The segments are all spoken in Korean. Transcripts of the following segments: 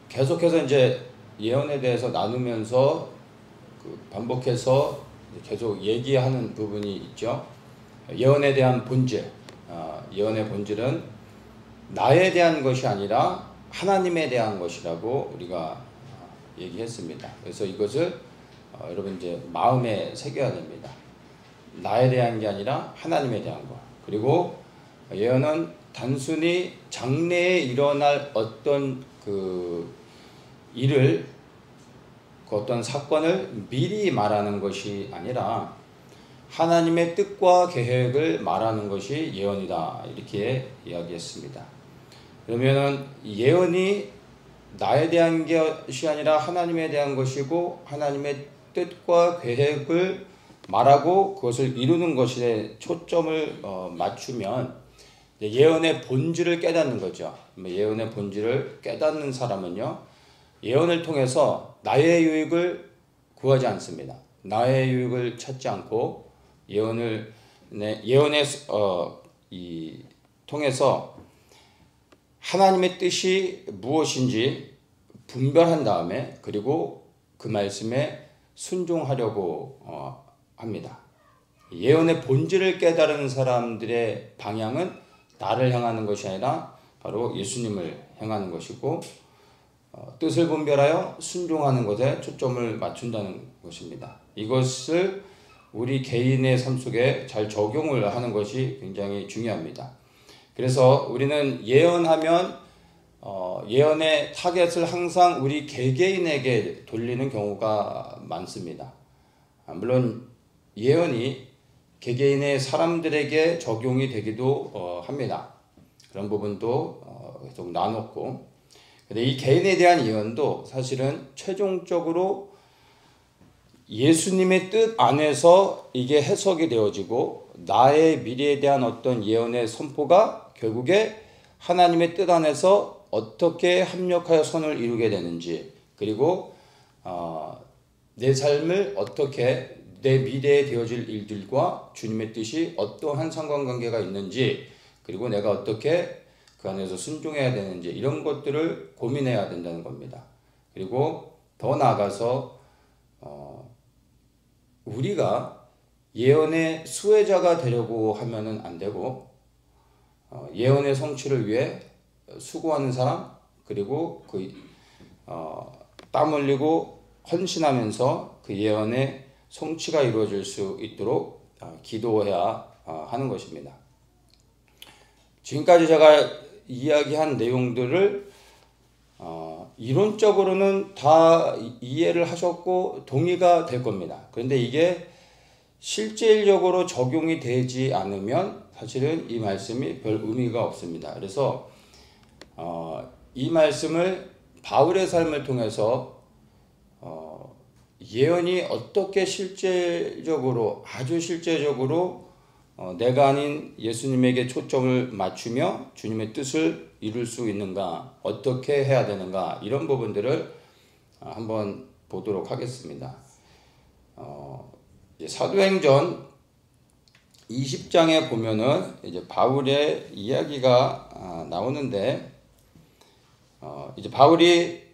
계속해서 이제 예언에 대해서 나누면서 반복해서 계속 얘기하는 부분이 있죠. 예언에 대한 본질, 예언의 본질은 나에 대한 것이 아니라 하나님에 대한 것이라고 우리가 얘기했습니다. 그래서 이것을 여러분 이제 마음에 새겨야 됩니다. 나에 대한 게 아니라 하나님에 대한 것. 그리고 예언은 단순히 장래에 일어날 어떤 일을, 어떤 사건을 미리 말하는 것이 아니라 하나님의 뜻과 계획을 말하는 것이 예언이다. 이렇게 이야기했습니다. 그러면은 예언이 나에 대한 것이 아니라 하나님에 대한 것이고 하나님의 뜻과 계획을 말하고 그것을 이루는 것에 초점을 맞추면 예언의 본질을 깨닫는 거죠. 예언의 본질을 깨닫는 사람은요, 예언을 통해서 나의 유익을 구하지 않습니다. 나의 유익을 찾지 않고 예언에 통해서 하나님의 뜻이 무엇인지 분별한 다음에 그리고 그 말씀에 순종하려고 합니다. 예언의 본질을 깨달은 사람들의 방향은 나를 향하는 것이 아니라 바로 예수님을 향하는 것이고, 뜻을 분별하여 순종하는 것에 초점을 맞춘다는 것입니다. 이것을 우리 개인의 삶 속에 잘 적용을 하는 것이 굉장히 중요합니다. 그래서 우리는 예언하면 예언의 타겟을 항상 우리 개개인에게 돌리는 경우가 많습니다. 물론 예언이 개개인의 사람들에게 적용이 되기도 합니다. 그런 부분도 계속 나눴고, 근데 이 개인에 대한 예언도 사실은 최종적으로 예수님의 뜻 안에서 이게 해석이 되어지고 나의 미래에 대한 어떤 예언의 선포가 결국에 하나님의 뜻 안에서 어떻게 합력하여 선을 이루게 되는지, 그리고 내 삶을 어떻게, 내 미래에 되어질 일들과 주님의 뜻이 어떠한 상관관계가 있는지, 그리고 내가 어떻게 그 안에서 순종해야 되는지, 이런 것들을 고민해야 된다는 겁니다. 그리고 더 나아가서 우리가 예언의 수혜자가 되려고 하면은 안 되고, 예언의 성취를 위해 수고하는 사람, 그리고 땀 흘리고 헌신하면서 그 예언의 성취가 이루어질 수 있도록 기도해야 하는 것입니다. 지금까지 제가 이야기한 내용들을 이론적으로는 다 이해를 하셨고 동의가 될 겁니다. 그런데 이게 실질적으로 적용이 되지 않으면 사실은 이 말씀이 별 의미가 없습니다. 그래서 이 말씀을 바울의 삶을 통해서 예언이 어떻게 실제적으로, 아주 실제적으로 내가 아닌 예수님에게 초점을 맞추며 주님의 뜻을 이룰 수 있는가, 어떻게 해야 되는가, 이런 부분들을 한번 보도록 하겠습니다. 사도행전 20장에 보면은 이제 바울의 이야기가 나오는데, 이제 바울이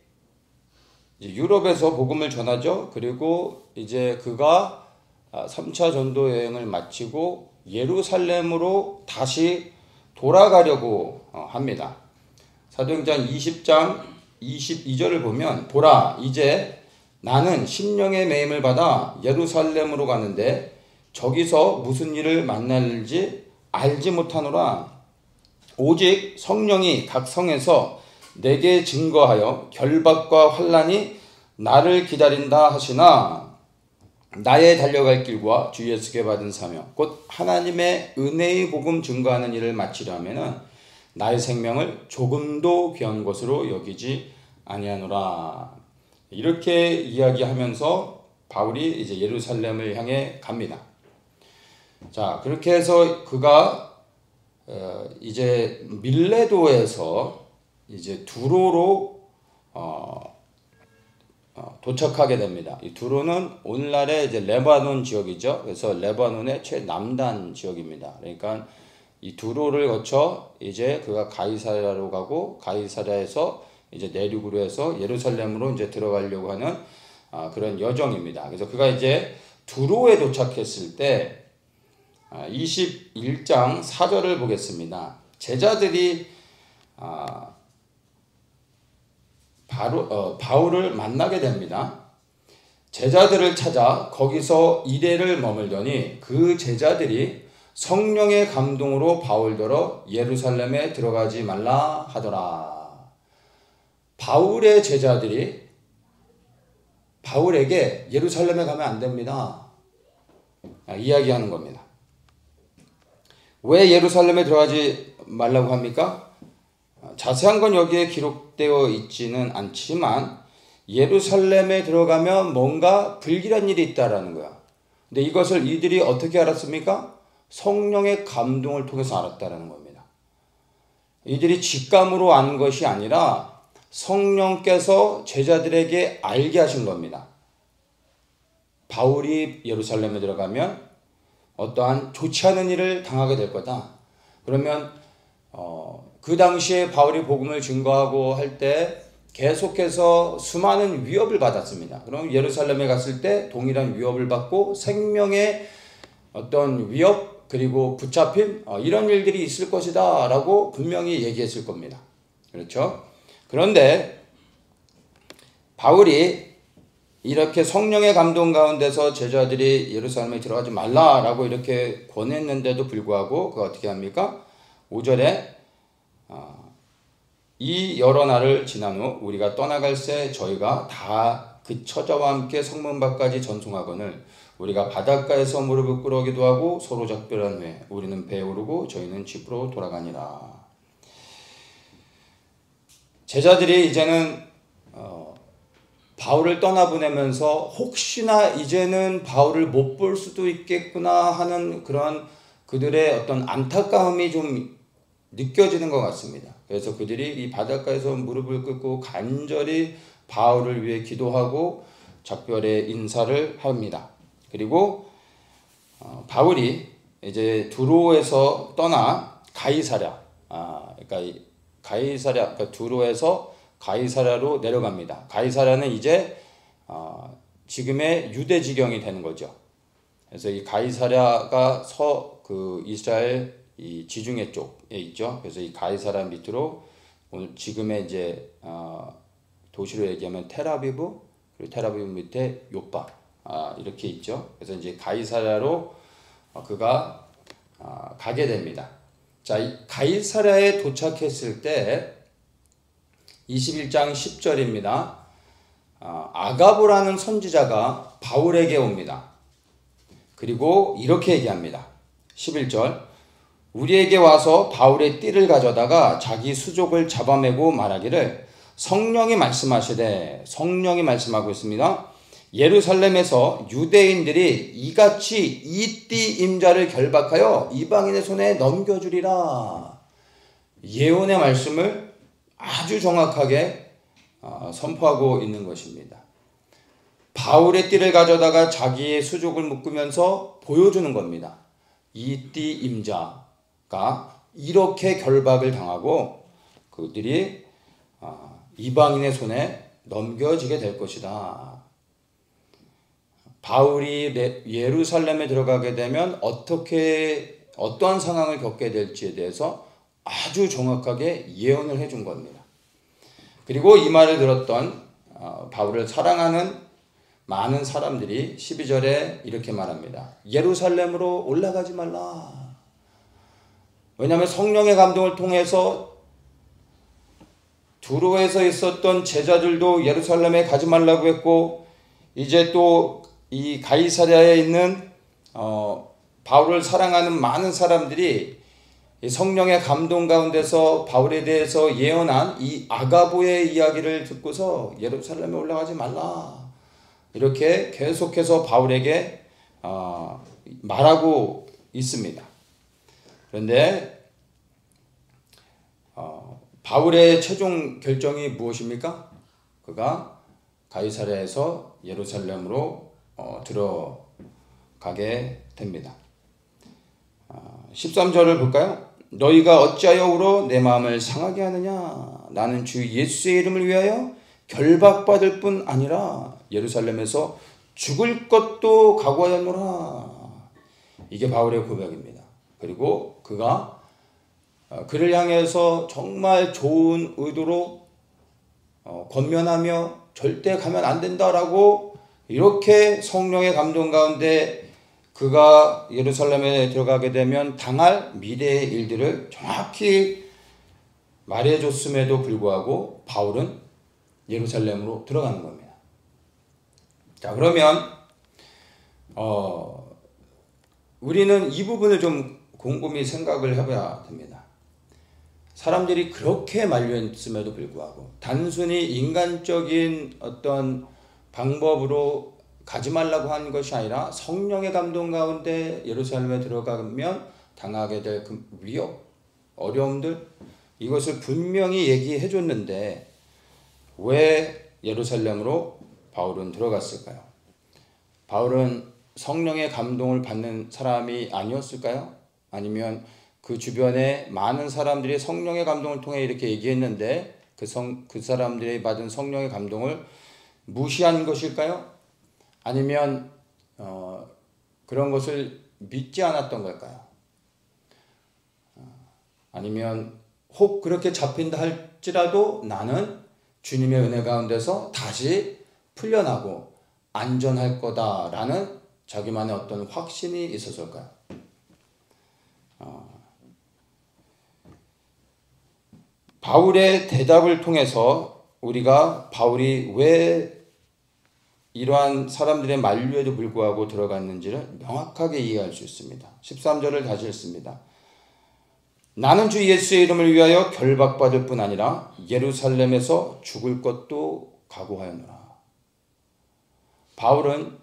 이제 유럽에서 복음을 전하죠. 그리고 이제 그가 3차 전도 여행을 마치고 예루살렘으로 다시 돌아가려고 합니다. 사도행전 20장 22절을 보면, 보라, 이제 나는 심령의 매임을 받아 예루살렘으로 가는데 저기서 무슨 일을 만날지 알지 못하노라. 오직 성령이 각 성에서 내게 증거하여 결박과 환난이 나를 기다린다 하시나, 나의 달려갈 길과 주 예수께 받은 사명 곧 하나님의 은혜의 복음 증거하는 일을 마치려 하면은 나의 생명을 조금도 귀한 것으로 여기지 아니하노라. 이렇게 이야기하면서 바울이 이제 예루살렘을 향해 갑니다. 자, 그렇게 해서 그가 이제 밀레도에서 이제 두로로 도착하게 됩니다. 이 두로는 오늘날의 이제 레바논 지역이죠. 그래서 레바논의 최남단 지역입니다. 그러니까 이 두로를 거쳐 이제 그가 가이사랴로 가고, 가이사랴에서 이제 내륙으로 해서 예루살렘으로 이제 들어가려고 하는 그런 여정입니다. 그래서 그가 이제 두로에 도착했을 때 21장 4절을 보겠습니다. 제자들이 바울을 만나게 됩니다. 제자들을 찾아 거기서 이래를 머물더니 그 제자들이 성령의 감동으로 바울더러 예루살렘에 들어가지 말라 하더라. 바울의 제자들이 바울에게 예루살렘에 가면 안 됩니다. 이야기하는 겁니다. 왜 예루살렘에 들어가지 말라고 합니까? 자세한 건 여기에 기록되어 있지는 않지만 예루살렘에 들어가면 뭔가 불길한 일이 있다라는 거야. 근데 이것을 이들이 어떻게 알았습니까? 성령의 감동을 통해서 알았다라는 겁니다. 이들이 직감으로 아는 것이 아니라 성령께서 제자들에게 알게 하신 겁니다. 바울이 예루살렘에 들어가면 어떠한 좋지 않은 일을 당하게 될 거다. 그러면 그 당시에 바울이 복음을 증거하고 할 때 계속해서 수많은 위협을 받았습니다. 그럼 예루살렘에 갔을 때 동일한 위협을 받고 생명의 어떤 위협 그리고 붙잡힘 이런 일들이 있을 것이다 라고 분명히 얘기했을 겁니다. 그렇죠? 그런데 바울이 이렇게 성령의 감동 가운데서 제자들이 예루살렘에 들어가지 말라라고 이렇게 권했는데도 불구하고 그가 어떻게 합니까? 5절에 이 여러 날을 지난 후 우리가 떠나갈새 저희가 다 그 처자와 함께 성문 밖까지 전송하거늘 우리가 바닷가에서 무릎을 꿇어기도 하고 서로 작별한 후에 우리는 배에 오르고 저희는 집으로 돌아가니라. 제자들이 이제는 바울을 떠나보내면서 혹시나 이제는 바울을 못 볼 수도 있겠구나 하는 그런 그들의 어떤 안타까움이 좀 느껴지는 것 같습니다. 그래서 그들이 이 바닷가에서 무릎을 꿇고 간절히 바울을 위해 기도하고 작별의 인사를 합니다. 그리고 바울이 이제 두로에서 떠나 가이사랴, 그러니까 두로에서 가이사랴로 내려갑니다. 가이사랴는 이제 지금의 유대 지경이 되는 거죠. 그래서 이 가이사랴가 이스라엘 이 지중해 쪽에 있죠. 그래서 이 가이사랴 밑으로 오늘 지금의 이제 도시로 얘기하면 텔아비브, 그리고 텔아비브 밑에 요빠 이렇게 있죠. 그래서 이제 가이사랴로 그가 가게 됩니다. 자, 이 가이사랴에 도착했을 때 21장 10절입니다. 아가보라는 선지자가 바울에게 옵니다. 그리고 이렇게 얘기합니다. 11절 우리에게 와서 바울의 띠를 가져다가 자기 수족을 잡아매고 말하기를 성령이 말씀하고 있습니다. 예루살렘에서 유대인들이 이같이 이 띠 임자를 결박하여 이방인의 손에 넘겨주리라. 예언의 말씀을 아주 정확하게 선포하고 있는 것입니다. 바울의 띠를 가져다가 자기의 수족을 묶으면서 보여주는 겁니다. 이 띠 임자가 이렇게 결박을 당하고 그들이 이방인의 손에 넘겨지게 될 것이다. 바울이 예루살렘에 들어가게 되면 어떠한 상황을 겪게 될지에 대해서 아주 정확하게 예언을 해준 겁니다. 그리고 이 말을 들었던 바울을 사랑하는 많은 사람들이 12절에 이렇게 말합니다. 예루살렘으로 올라가지 말라. 왜냐하면 성령의 감동을 통해서 두로에서 있었던 제자들도 예루살렘에 가지 말라고 했고 이제 또 이 가이사랴에 있는 바울을 사랑하는 많은 사람들이 성령의 감동 가운데서 바울에 대해서 예언한 이 아가보의 이야기를 듣고서 예루살렘에 올라가지 말라 이렇게 계속해서 바울에게 말하고 있습니다. 그런데 바울의 최종 결정이 무엇입니까? 그가 가이사랴에서 예루살렘으로 들어가게 됩니다. 13절을 볼까요? 너희가 어찌하여 울어 내 마음을 상하게 하느냐? 나는 주 예수의 이름을 위하여 결박받을 뿐 아니라 예루살렘에서 죽을 것도 각오하였노라. 이게 바울의 고백입니다. 그리고 그가 그를 향해서 정말 좋은 의도로 권면하며 절대 가면 안 된다라고 이렇게 성령의 감동 가운데 그가 예루살렘에 들어가게 되면 당할 미래의 일들을 정확히 말해줬음에도 불구하고 바울은 예루살렘으로 들어가는 겁니다. 자, 그러면 우리는 이 부분을 좀 곰곰이 생각을 해봐야 됩니다. 사람들이 그렇게 말려있음에도 불구하고 단순히 인간적인 어떤 방법으로 가지 말라고 한 것이 아니라 성령의 감동 가운데 예루살렘에 들어가면 당하게 될 그 위협, 어려움들, 이것을 분명히 얘기해 줬는데 왜 예루살렘으로 바울은 들어갔을까요? 바울은 성령의 감동을 받는 사람이 아니었을까요? 아니면 그 주변에 많은 사람들이 성령의 감동을 통해 이렇게 얘기했는데 그 사람들이 받은 성령의 감동을 무시한 것일까요? 아니면 그런 것을 믿지 않았던 걸까요? 아니면 혹 그렇게 잡힌다 할지라도 나는 주님의 은혜 가운데서 다시 풀려나고 안전할 거다라는 자기만의 어떤 확신이 있었을까요? 바울의 대답을 통해서 우리가 바울이 왜 이러한 사람들의 만류에도 불구하고 들어갔는지를 명확하게 이해할 수 있습니다. 13절을 다시 읽습니다. 나는 주 예수의 이름을 위하여 결박받을 뿐 아니라 예루살렘에서 죽을 것도 각오하였노라. 바울은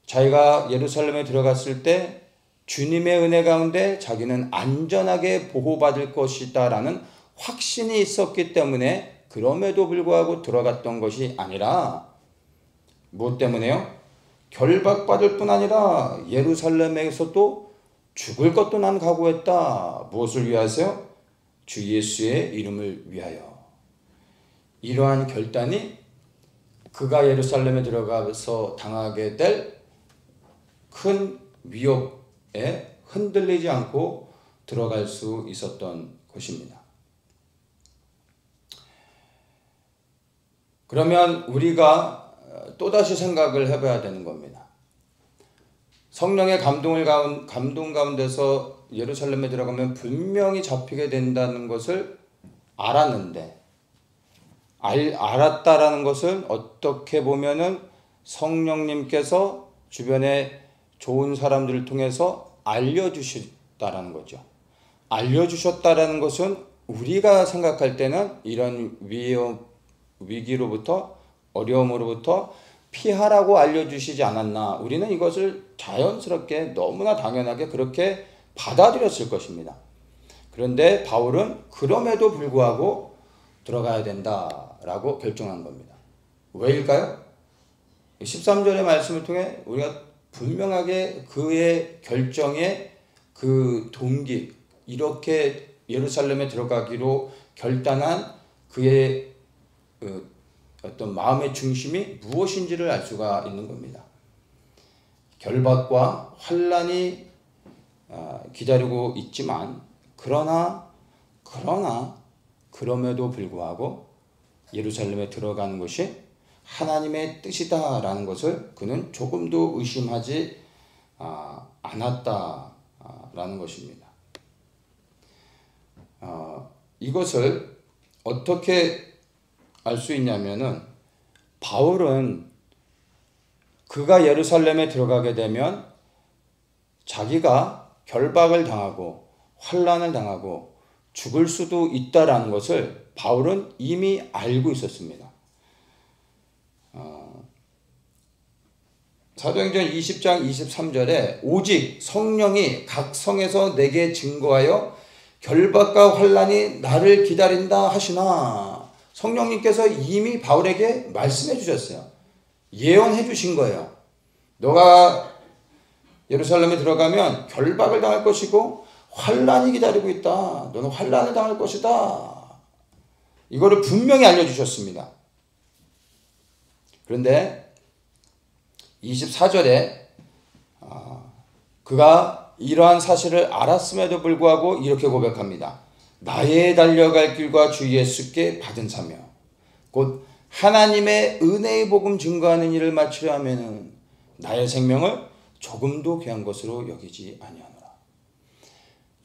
자기가 예루살렘에 들어갔을 때 주님의 은혜 가운데 자기는 안전하게 보호받을 것이다 라는 확신이 있었기 때문에 그럼에도 불구하고 들어갔던 것이 아니라 무엇 때문에요? 결박받을 뿐 아니라 예루살렘에서도 죽을 것도 난 각오했다. 무엇을 위하여요? 주 예수의 이름을 위하여. 이러한 결단이 그가 예루살렘에 들어가서 당하게 될 큰 위협에 흔들리지 않고 들어갈 수 있었던 것입니다. 그러면 우리가 또다시 생각을 해봐야 되는 겁니다. 성령의 감동 가운데서 예루살렘에 들어가면 분명히 잡히게 된다는 것을 알았는데 알았다라는 것은 어떻게 보면은 성령님께서 주변에 좋은 사람들을 통해서 알려주셨다라는 거죠. 알려주셨다라는 것은 우리가 생각할 때는 이런 위기로부터 어려움으로부터 피하라고 알려주시지 않았나. 우리는 이것을 자연스럽게 너무나 당연하게 그렇게 받아들였을 것입니다. 그런데 바울은 그럼에도 불구하고 들어가야 된다라고 결정한 겁니다. 왜일까요? 13절의 말씀을 통해 우리가 분명하게 그의 결정의 그 동기, 이렇게 예루살렘에 들어가기로 결단한 그의 어떤 마음의 중심이 무엇인지를 알 수가 있는 겁니다. 결박과 환난이 기다리고 있지만 그럼에도 불구하고 예루살렘에 들어가는 것이 하나님의 뜻이다라는 것을 그는 조금도 의심하지 않았다라는 것입니다. 이것을 어떻게 알 수 있냐면은 바울은 그가 예루살렘에 들어가게 되면 자기가 결박을 당하고 환난을 당하고 죽을 수도 있다라는 것을 바울은 이미 알고 있었습니다. 사도행전 20장 23절에 오직 성령이 각 성에서 내게 증거하여 결박과 환난이 나를 기다린다 하시나. 성령님께서 이미 바울에게 말씀해 주셨어요. 예언해 주신 거예요. 너가 예루살렘에 들어가면 결박을 당할 것이고 환난이 기다리고 있다. 너는 환난을 당할 것이다. 이거를 분명히 알려주셨습니다. 그런데 24절에 그가 이러한 사실을 알았음에도 불구하고 이렇게 고백합니다. 나의 달려갈 길과 주 예수께 받은 사명, 곧 하나님의 은혜의 복음 증거하는 일을 마치려 하면은 나의 생명을 조금도 귀한 것으로 여기지 아니하노라.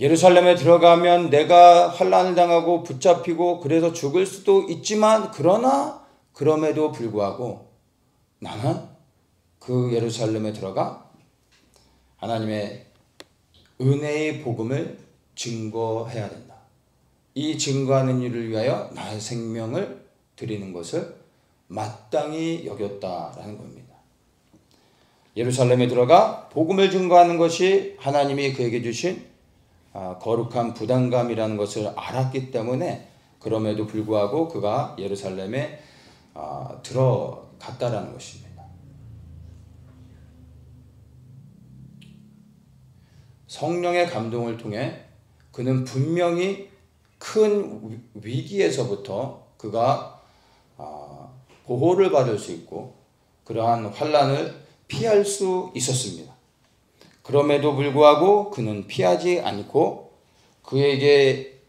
예루살렘에 들어가면 내가 환난을 당하고 붙잡히고 그래서 죽을 수도 있지만, 그러나 그럼에도 불구하고 나는 그 예루살렘에 들어가 하나님의 은혜의 복음을 증거해야 된다. 이 증거하는 일을 위하여 나의 생명을 드리는 것을 마땅히 여겼다라는 겁니다. 예루살렘에 들어가 복음을 증거하는 것이 하나님이 그에게 주신 거룩한 부담감이라는 것을 알았기 때문에, 그럼에도 불구하고 그가 예루살렘에 들어갔다라는 것입니다. 성령의 감동을 통해 그는 분명히 큰 위기에서부터 그가 보호를 받을 수 있고 그러한 환난을 피할 수 있었습니다. 그럼에도 불구하고 그는 피하지 않고 그에게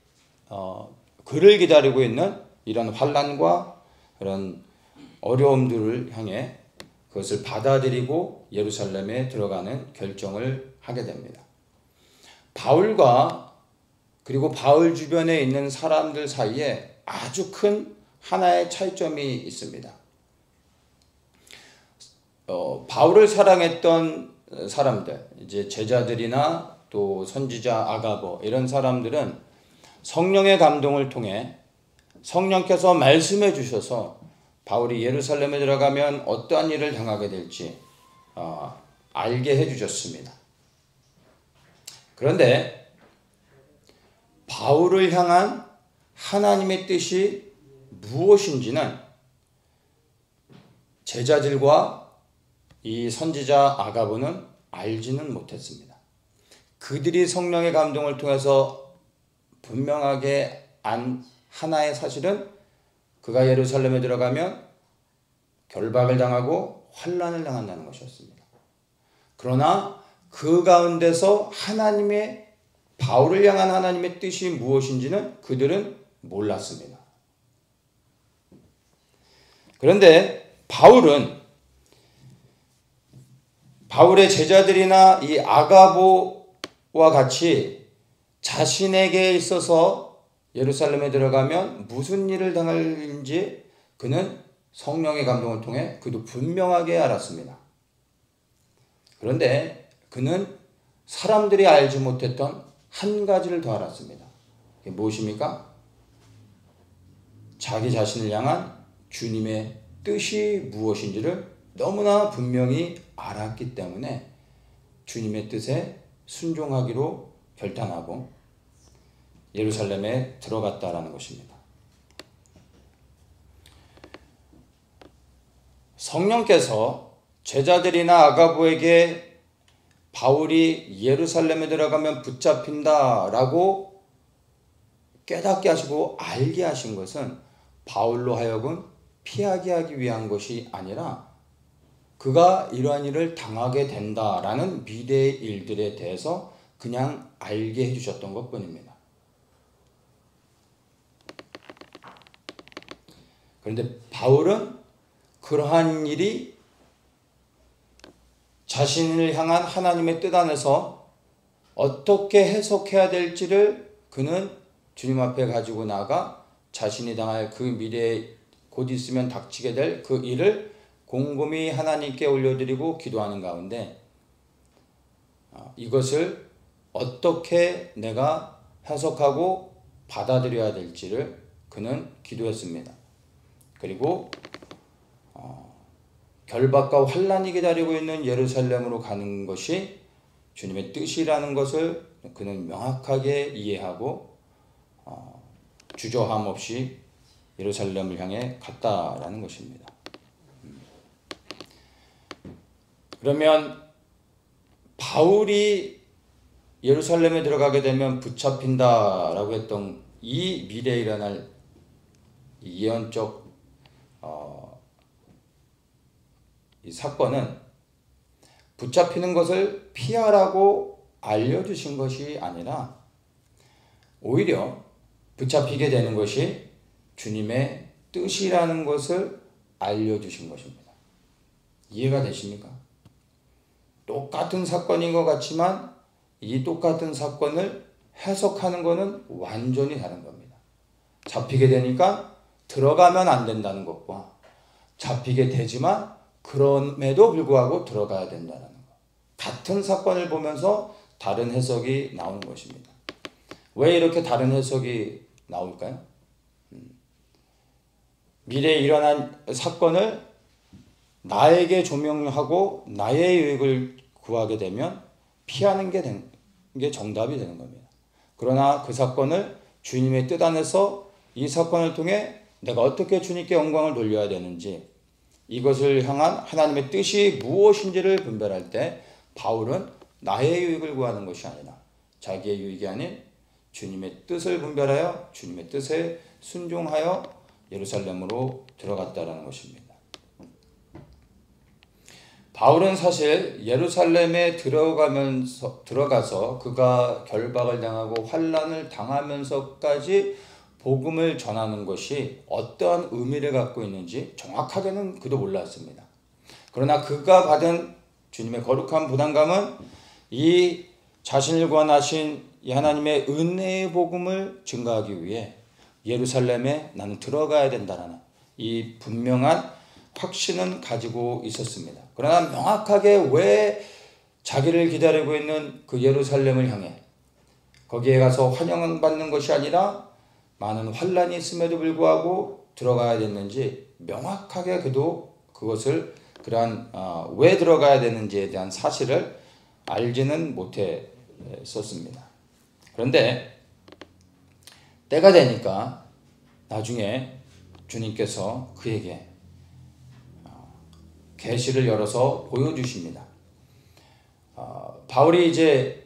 그를 기다리고 있는 이런 환난과 이런 어려움들을 향해 그것을 받아들이고 예루살렘에 들어가는 결정을 하게 됩니다. 바울과 그리고 바울 주변에 있는 사람들 사이에 아주 큰 하나의 차이점이 있습니다. 바울을 사랑했던 사람들, 이제 제자들이나 또 선지자 아가보 이런 사람들은 성령의 감동을 통해 성령께서 말씀해 주셔서 바울이 예루살렘에 들어가면 어떠한 일을 당하게 될지 알게 해 주셨습니다. 그런데 바울을 향한 하나님의 뜻이 무엇인지는 제자들과 이 선지자 아가보는 알지는 못했습니다. 그들이 성령의 감동을 통해서 분명하게 안 하나의 사실은 그가 예루살렘에 들어가면 결박을 당하고 환난을 당한다는 것이었습니다. 그러나 그 가운데서 하나님의 바울을 향한 하나님의 뜻이 무엇인지는 그들은 몰랐습니다. 그런데 바울의 제자들이나 이 아가보와 같이 자신에게 있어서 예루살렘에 들어가면 무슨 일을 당할지 그는 성령의 감동을 통해 그도 분명하게 알았습니다. 그런데 그는 사람들이 알지 못했던 한 가지를 더 알았습니다. 그게 무엇입니까? 자기 자신을 향한 주님의 뜻이 무엇인지를 너무나 분명히 알았기 때문에 주님의 뜻에 순종하기로 결단하고 예루살렘에 들어갔다라는 것입니다. 성령께서 제자들이나 아가보에게 바울이 예루살렘에 들어가면 붙잡힌다라고 깨닫게 하시고 알게 하신 것은 바울로 하여금 피하게 하기 위한 것이 아니라 그가 이러한 일을 당하게 된다라는 미래의 일들에 대해서 그냥 알게 해주셨던 것뿐입니다. 그런데 바울은 그러한 일이 자신을 향한 하나님의 뜻 안에서 어떻게 해석해야 될지를 그는 주님 앞에 가지고 나가 자신이 당할 그 미래에 곧 있으면 닥치게 될 그 일을 곰곰이 하나님께 올려드리고 기도하는 가운데 이것을 어떻게 내가 해석하고 받아들여야 될지를 그는 기도했습니다. 그리고 결박과 환난이 기다리고 있는 예루살렘으로 가는 것이 주님의 뜻이라는 것을 그는 명확하게 이해하고 주저함 없이 예루살렘을 향해 갔다라는 것입니다. 그러면 바울이 예루살렘에 들어가게 되면 붙잡힌다라고 했던 이 미래에 일어날 이 예언적 이 사건은 붙잡히는 것을 피하라고 알려주신 것이 아니라 오히려 붙잡히게 되는 것이 주님의 뜻이라는 것을 알려주신 것입니다. 이해가 되십니까? 똑같은 사건인 것 같지만 이 똑같은 사건을 해석하는 것은 완전히 다른 겁니다. 잡히게 되니까 들어가면 안 된다는 것과 잡히게 되지만 그럼에도 불구하고 들어가야 된다는 것. 같은 사건을 보면서 다른 해석이 나오는 것입니다. 왜 이렇게 다른 해석이 나올까요? 미래에 일어난 사건을 나에게 조명하고 나의 유익을 구하게 되면 피하는 게 정답이 되는 겁니다. 그러나 그 사건을 주님의 뜻 안에서 이 사건을 통해 내가 어떻게 주님께 영광을 돌려야 되는지 이것을 향한 하나님의 뜻이 무엇인지를 분별할 때 바울은 나의 유익을 구하는 것이 아니라 자기의 유익이 아닌 주님의 뜻을 분별하여 주님의 뜻에 순종하여 예루살렘으로 들어갔다라는 것입니다. 바울은 사실 예루살렘에 들어가서 그가 결박을 당하고 환난을 당하면서까지 복음을 전하는 것이 어떠한 의미를 갖고 있는지 정확하게는 그도 몰랐습니다. 그러나 그가 받은 주님의 거룩한 부담감은 이 자신을 구원하신 이 하나님의 은혜의 복음을 증거하기 위해 예루살렘에 나는 들어가야 된다는 이 분명한 확신은 가지고 있었습니다. 그러나 명확하게 왜 자기를 기다리고 있는 그 예루살렘을 향해 거기에 가서 환영받는 것이 아니라 많은 환란이 있음에도 불구하고 들어가야 됐는지 명확하게 그도 그것을 그러한 왜 들어가야 되는지에 대한 사실을 알지는 못했었습니다. 그런데 때가 되니까 나중에 주님께서 그에게 계시를 열어서 보여주십니다. 바울이 이제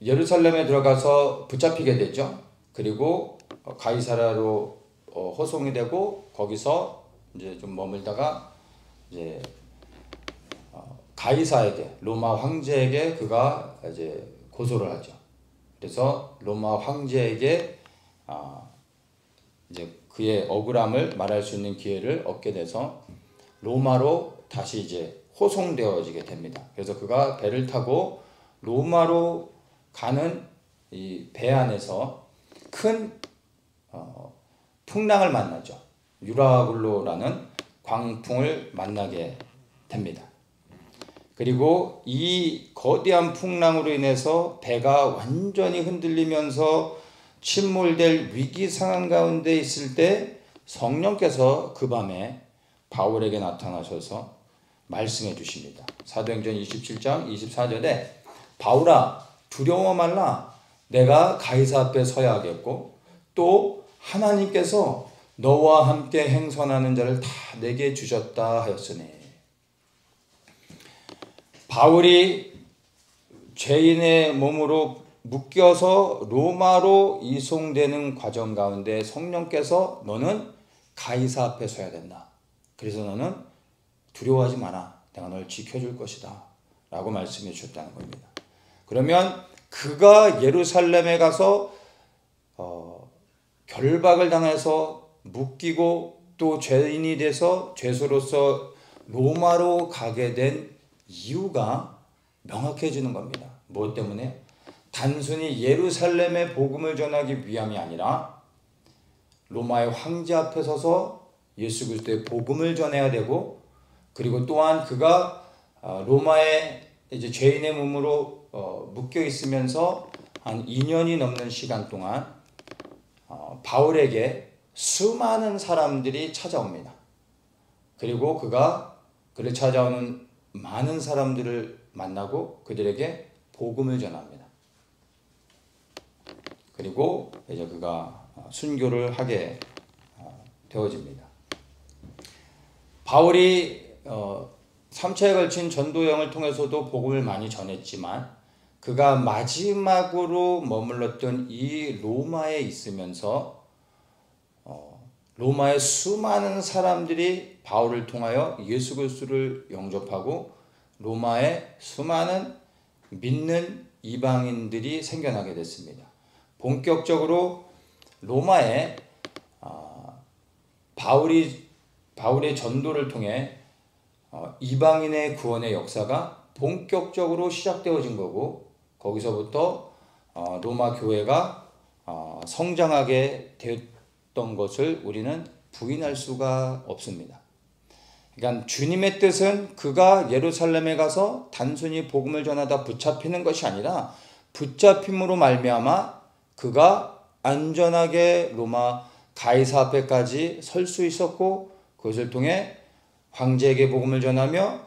예루살렘에 들어가서 붙잡히게 되죠. 그리고 가이사랴로 호송이 되고 거기서 이제 좀 머물다가 이제 가이사에게 로마 황제에게 그가 이제 고소를 하죠. 그래서 로마 황제에게 이제 그의 억울함을 말할 수 있는 기회를 얻게 돼서 로마로 다시 이제 호송되어지게 됩니다. 그래서 그가 배를 타고 로마로 가는 이 배 안에서 큰 풍랑을 만나죠. 유라굴로라는 광풍을 만나게 됩니다. 그리고 이 거대한 풍랑으로 인해서 배가 완전히 흔들리면서 침몰될 위기 상황 가운데 있을 때 성령께서 그 밤에 바울에게 나타나셔서 말씀해 주십니다. 사도행전 27장 24절에 바울아 두려워 말라 내가 가이사 앞에 서야 하겠고 또 하나님께서 너와 함께 행선하는 자를 다 내게 주셨다 하였으니 바울이 죄인의 몸으로 묶여서 로마로 이송되는 과정 가운데 성령께서 너는 가이사 앞에 서야 된다. 그래서 너는 두려워하지 마라. 내가 널 지켜줄 것이다. 라고 말씀해 주셨다는 겁니다. 그러면 그가 예루살렘에 가서 결박을 당해서 묶이고 또 죄인이 돼서 죄수로서 로마로 가게 된 이유가 명확해지는 겁니다. 무엇 때문에? 단순히 예루살렘의 복음을 전하기 위함이 아니라 로마의 황제 앞에 서서 예수 그리스도의 복음을 전해야 되고 그리고 또한 그가 로마의 이제 죄인의 몸으로 묶여 있으면서 한 2년이 넘는 시간 동안 바울에게 수많은 사람들이 찾아옵니다. 그리고 그가 그를 찾아오는 많은 사람들을 만나고 그들에게 복음을 전합니다. 그리고 이제 그가 순교를 하게 되어집니다. 바울이 3차에 걸친 전도여행을 통해서도 복음을 많이 전했지만 그가 마지막으로 머물렀던 이 로마에 있으면서 로마의 수많은 사람들이 바울을 통하여 예수 그리스도를 영접하고 로마의 수많은 믿는 이방인들이 생겨나게 됐습니다. 본격적으로 로마에 바울의 전도를 통해 이방인의 구원의 역사가 본격적으로 시작되어진 거고, 거기서부터 로마 교회가 성장하게 되었던 것을 우리는 부인할 수가 없습니다. 그러니까 주님의 뜻은 그가 예루살렘에 가서 단순히 복음을 전하다 붙잡히는 것이 아니라 붙잡힘으로 말미암아 그가 안전하게 로마 가이사 앞에까지 설 수 있었고, 그것을 통해 황제에게 복음을 전하며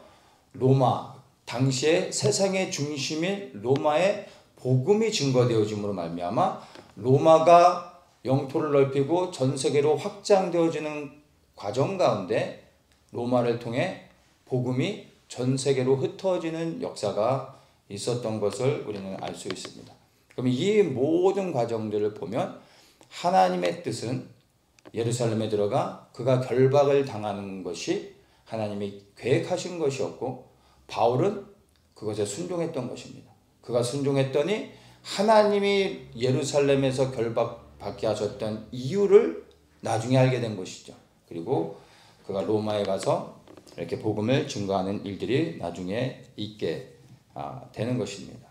로마, 당시에 세상의 중심인 로마의 복음이 증거되어짐으로 말미암아 로마가 영토를 넓히고 전 세계로 확장되어지는 과정 가운데 로마를 통해 복음이 전 세계로 흩어지는 역사가 있었던 것을 우리는 알 수 있습니다. 그럼 이 모든 과정들을 보면 하나님의 뜻은 예루살렘에 들어가 그가 결박을 당하는 것이 하나님이 계획하신 것이었고, 바울은 그것에 순종했던 것입니다. 그가 순종했더니 하나님이 예루살렘에서 결박받게 하셨던 이유를 나중에 알게 된 것이죠. 그리고 그가 로마에 가서 이렇게 복음을 증거하는 일들이 나중에 있게 되는 것입니다.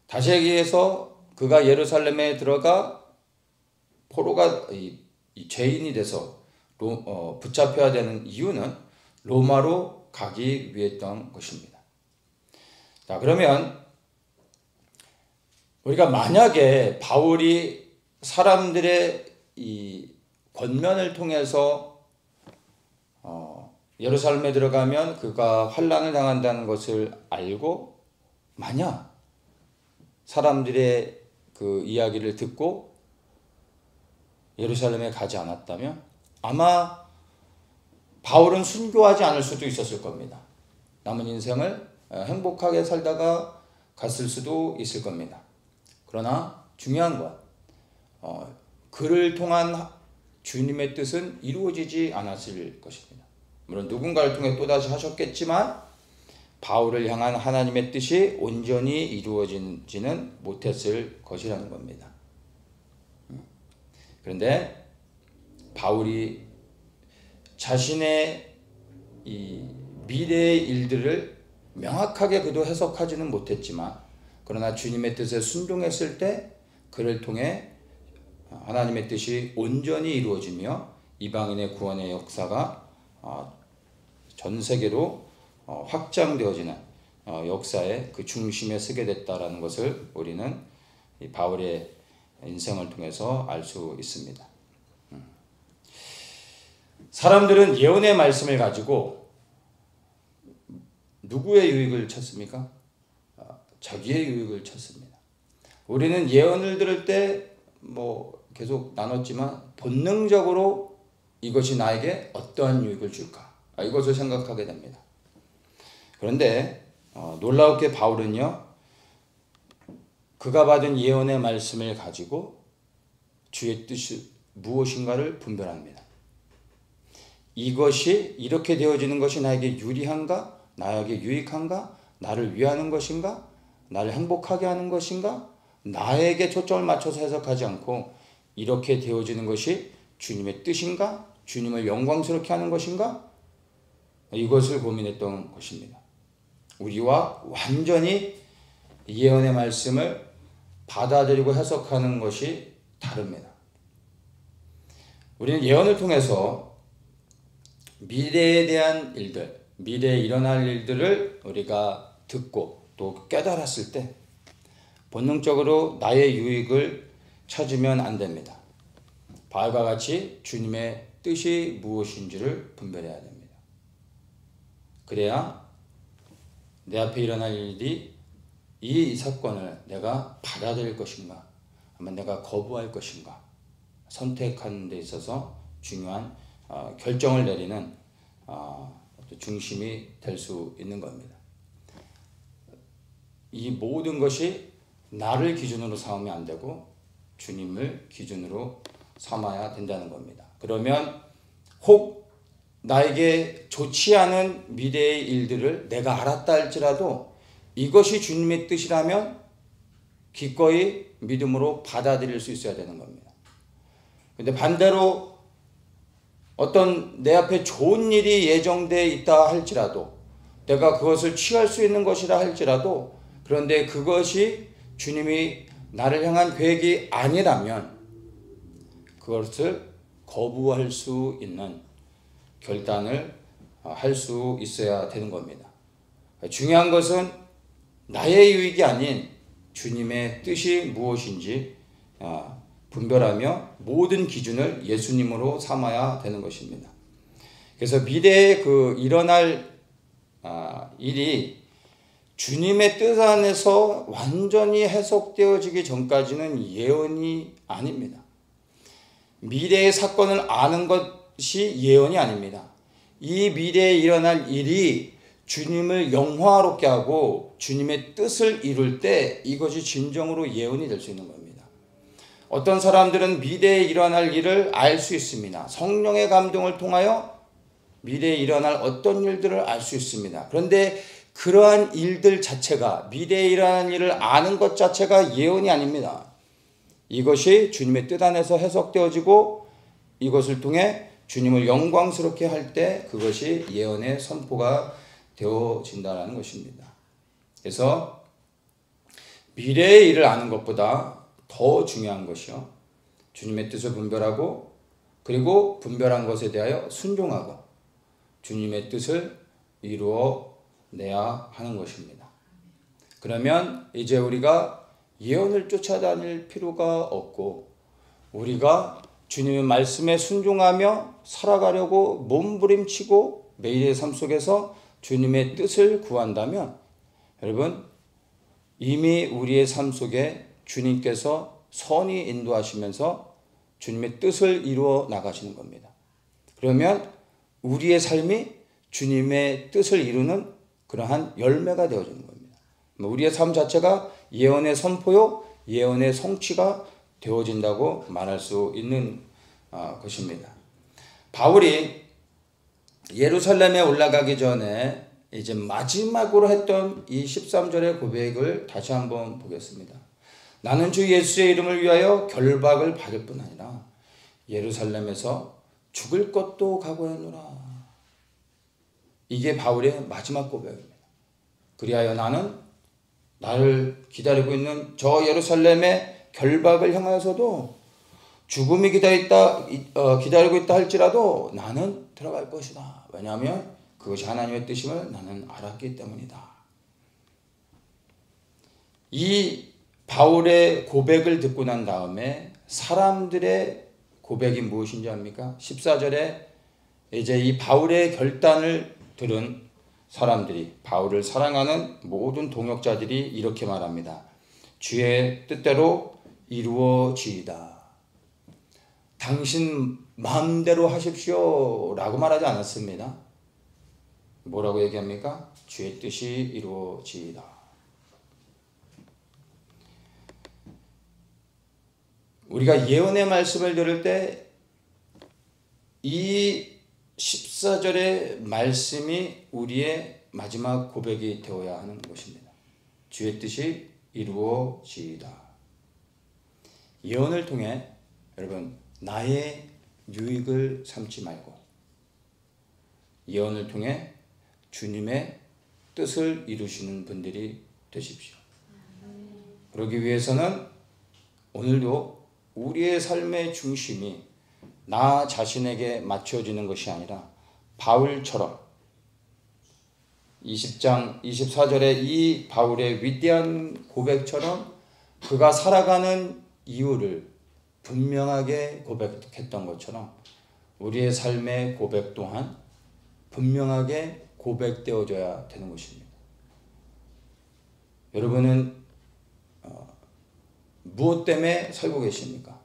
다시 얘기해서 그가 예루살렘에 들어가 포로가 죄인이 돼서 붙잡혀야 되는 이유는 로마로 가기 위했던 것입니다. 자, 그러면 우리가 만약에 바울이 사람들의 이 권면을 통해서 예루살렘에 들어가면 그가 환난을 당한다는 것을 알고 만약 사람들의 그 이야기를 듣고 예루살렘에 가지 않았다면 아마 바울은 순교하지 않을 수도 있었을 겁니다. 남은 인생을 행복하게 살다가 갔을 수도 있을 겁니다. 그러나 중요한 건 그를 통한 주님의 뜻은 이루어지지 않았을 것입니다. 물론 누군가를 통해 또다시 하셨겠지만 바울을 향한 하나님의 뜻이 온전히 이루어지지는 못했을 것이라는 겁니다. 그런데 바울이 자신의 이 미래의 일들을 명확하게 그도 해석하지는 못했지만, 그러나 주님의 뜻에 순종했을 때 그를 통해 하나님의 뜻이 온전히 이루어지며 이방인의 구원의 역사가 전 세계로 확장되어지는 역사의 그 중심에 서게 됐다라는 것을 우리는 이 바울의 인생을 통해서 알 수 있습니다. 사람들은 예언의 말씀을 가지고 누구의 유익을 찾습니까? 자기의 유익을 찾습니다. 우리는 예언을 들을 때 계속 나눴지만 본능적으로 이것이 나에게 어떠한 유익을 줄까? 이것을 생각하게 됩니다. 그런데 놀라웠게 바울은요, 그가 받은 예언의 말씀을 가지고 주의 뜻이 무엇인가를 분별합니다. 이것이 이렇게 되어지는 것이 나에게 유리한가? 나에게 유익한가? 나를 위하는 것인가? 나를 행복하게 하는 것인가? 나에게 초점을 맞춰서 해석하지 않고 이렇게 되어지는 것이 주님의 뜻인가? 주님을 영광스럽게 하는 것인가? 이것을 고민했던 것입니다. 우리와 완전히 예언의 말씀을 받아들이고 해석하는 것이 다릅니다. 우리는 예언을 통해서 미래에 대한 일들, 미래에 일어날 일들을 우리가 듣고 또 깨달았을 때 본능적으로 나의 유익을 찾으면 안 됩니다. 바울과 같이 주님의 뜻이 무엇인지를 분별해야 됩니다. 그래야 내 앞에 일어날 일이 이 사건을 내가 받아들일 것인가, 아니면 내가 거부할 것인가, 선택하는 데 있어서 중요한 결정을 내리는 중심이 될 수 있는 겁니다. 이 모든 것이 나를 기준으로 삼으면 안 되고 주님을 기준으로 삼아야 된다는 겁니다. 그러면 혹 나에게 좋지 않은 미래의 일들을 내가 알았다 할지라도 이것이 주님의 뜻이라면 기꺼이 믿음으로 받아들일 수 있어야 되는 겁니다. 근데 반대로 어떤 내 앞에 좋은 일이 예정되어 있다 할지라도 내가 그것을 취할 수 있는 것이라 할지라도 그런데 그것이 주님이 나를 향한 계획이 아니라면 그것을 거부할 수 있는 결단을 할 수 있어야 되는 겁니다. 중요한 것은 나의 유익이 아닌 주님의 뜻이 무엇인지 분별하며 모든 기준을 예수님으로 삼아야 되는 것입니다. 그래서 미래에 일어날 일이 주님의 뜻 안에서 완전히 해석되어지기 전까지는 예언이 아닙니다. 미래의 사건을 아는 것이 예언이 아닙니다. 이 미래에 일어날 일이 주님을 영화롭게 하고 주님의 뜻을 이룰 때 이것이 진정으로 예언이 될 수 있는 겁니다. 어떤 사람들은 미래에 일어날 일을 알 수 있습니다. 성령의 감동을 통하여 미래에 일어날 어떤 일들을 알 수 있습니다. 그런데 그러한 일들 자체가 미래에 일어날 일을 아는 것 자체가 예언이 아닙니다. 이것이 주님의 뜻 안에서 해석되어지고 이것을 통해 주님을 영광스럽게 할 때 그것이 예언의 선포가 되어진다는 것입니다. 그래서 미래의 일을 아는 것보다 더 중요한 것이요. 주님의 뜻을 분별하고 그리고 분별한 것에 대하여 순종하고 주님의 뜻을 이루어내야 하는 것입니다. 그러면 이제 우리가 예언을 쫓아다닐 필요가 없고 우리가 주님의 말씀에 순종하며 살아가려고 몸부림치고 매일의 삶 속에서 주님의 뜻을 구한다면 여러분 이미 우리의 삶 속에 주님께서 선히 인도하시면서 주님의 뜻을 이루어 나가시는 겁니다. 그러면 우리의 삶이 주님의 뜻을 이루는 그러한 열매가 되어지는 겁니다. 우리의 삶 자체가 예언의 선포요, 예언의 성취가 되어진다고 말할 수 있는 것입니다. 바울이 예루살렘에 올라가기 전에 이제 마지막으로 했던 이 13절의 고백을 다시 한번 보겠습니다. 나는 주 예수의 이름을 위하여 결박을 받을 뿐 아니라 예루살렘에서 죽을 것도 각오했노라. 이게 바울의 마지막 고백입니다. 그리하여 나는 나를 기다리고 있는 저 예루살렘의 결박을 향하여서도 죽음이 기다리고 있다 할지라도 나는 들어갈 것이다. 왜냐하면 그것이 하나님의 뜻임을 나는 알았기 때문이다. 이 바울의 고백을 듣고 난 다음에 사람들의 고백이 무엇인지 압니까? 14절에 이제 이 바울의 결단을 들은 사람들이 바울을 사랑하는 모든 동역자들이 이렇게 말합니다. 주의 뜻대로 이루어지이다. 당신 마음대로 하십시오 라고 말하지 않았습니다. 뭐라고 얘기합니까? 주의 뜻이 이루어지이다. 우리가 예언의 말씀을 들을 때 이 14절의 말씀이 우리의 마지막 고백이 되어야 하는 것입니다. 주의 뜻이 이루어지이다. 예언을 통해 여러분 나의 유익을 삼지 말고 예언을 통해 주님의 뜻을 이루시는 분들이 되십시오. 그러기 위해서는 오늘도 우리의 삶의 중심이 나 자신에게 맞춰지는 것이 아니라 바울처럼 20장 24절의 이 바울의 위대한 고백처럼 그가 살아가는 이유를 분명하게 고백했던 것처럼 우리의 삶의 고백 또한 분명하게 고백되어져야 되는 것입니다. 여러분은 무엇 때문에 살고 계십니까?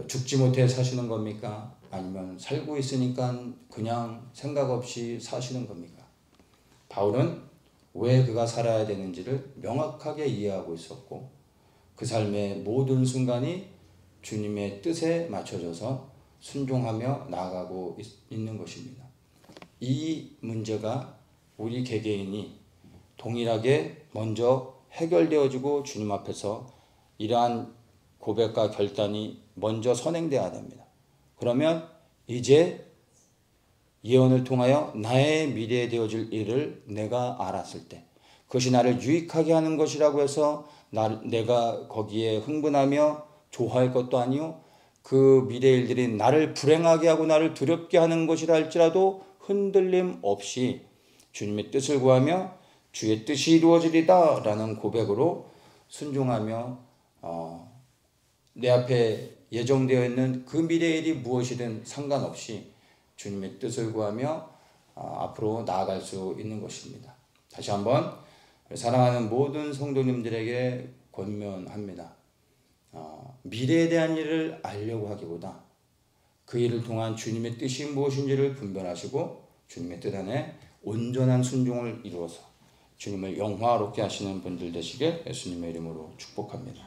죽지 못해 사시는 겁니까? 아니면 살고 있으니까 그냥 생각 없이 사시는 겁니까? 바울은 왜 그가 살아야 되는지를 명확하게 이해하고 있었고 그 삶의 모든 순간이 주님의 뜻에 맞춰져서 순종하며 나아가고 있는 것입니다. 이 문제가 우리 개개인이 동일하게 먼저 해결되어지고 주님 앞에서 이러한 고백과 결단이 먼저 선행되어야 됩니다. 그러면 이제 예언을 통하여 나의 미래에 되어질 일을 내가 알았을 때 그것이 나를 유익하게 하는 것이라고 해서 내가 거기에 흥분하며 좋아할 것도 아니요 그 미래 일들이 나를 불행하게 하고 나를 두렵게 하는 것이라 할지라도 흔들림 없이 주님의 뜻을 구하며 주의 뜻이 이루어지리다 라는 고백으로 순종하며 내 앞에 예정되어 있는 그 미래의 일이 무엇이든 상관없이 주님의 뜻을 구하며 앞으로 나아갈 수 있는 것입니다. 다시 한번 사랑하는 모든 성도님들에게 권면합니다. 미래에 대한 일을 알려고 하기보다 그 일을 통한 주님의 뜻이 무엇인지를 분별하시고 주님의 뜻 안에 온전한 순종을 이루어서 주님을 영화롭게 하시는 분들 되시길 예수님의 이름으로 축복합니다.